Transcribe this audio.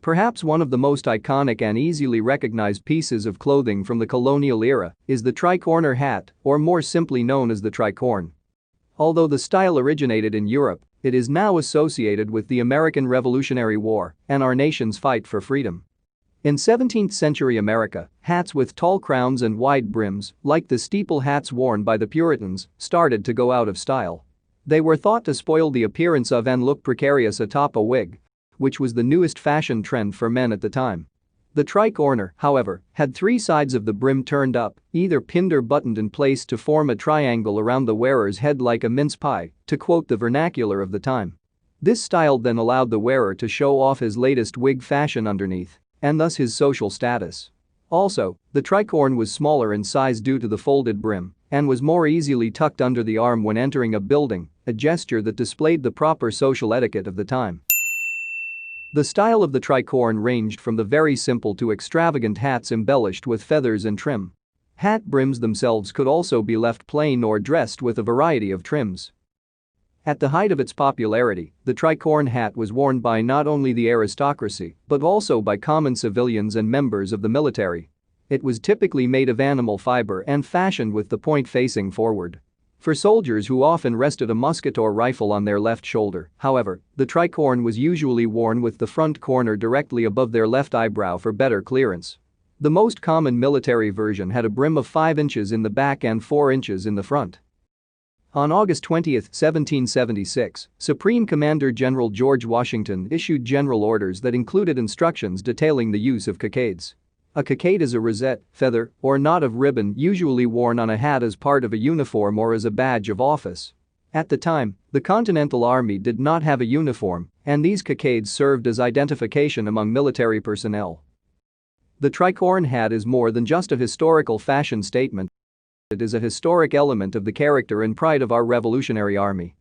Perhaps one of the most iconic and easily recognized pieces of clothing from the colonial era is the tricorner hat, or more simply known as the tricorn. Although the style originated in Europe, it is now associated with the American Revolutionary War and our nation's fight for freedom. In 17th-century America, hats with tall crowns and wide brims, like the steeple hats worn by the Puritans, started to go out of style. They were thought to spoil the appearance of and look precarious atop a wig, which was the newest fashion trend for men at the time. The tricorner, however, had three sides of the brim turned up, either pinned or buttoned in place to form a triangle around the wearer's head like a mince pie, to quote the vernacular of the time. This style then allowed the wearer to show off his latest wig fashion underneath, and thus his social status. Also, the tricorn was smaller in size due to the folded brim and was more easily tucked under the arm when entering a building, a gesture that displayed the proper social etiquette of the time. The style of the tricorn ranged from the very simple to extravagant hats embellished with feathers and trim. Hat brims themselves could also be left plain or dressed with a variety of trims. At the height of its popularity, the tricorn hat was worn by not only the aristocracy but also by common civilians and members of the military. It was typically made of animal fiber and fashioned with the point facing forward. For soldiers who often rested a musket or rifle on their left shoulder, however, the tricorn was usually worn with the front corner directly above their left eyebrow for better clearance. The most common military version had a brim of 5 inches in the back and 4 inches in the front. On August 20, 1776, Supreme Commander General George Washington issued general orders that included instructions detailing the use of cockades. A cockade is a rosette, feather, or knot of ribbon usually worn on a hat as part of a uniform or as a badge of office. At the time, the Continental Army did not have a uniform, and these cockades served as identification among military personnel. The tricorn hat is more than just a historical fashion statement. It is a historic element of the character and pride of our Revolutionary Army.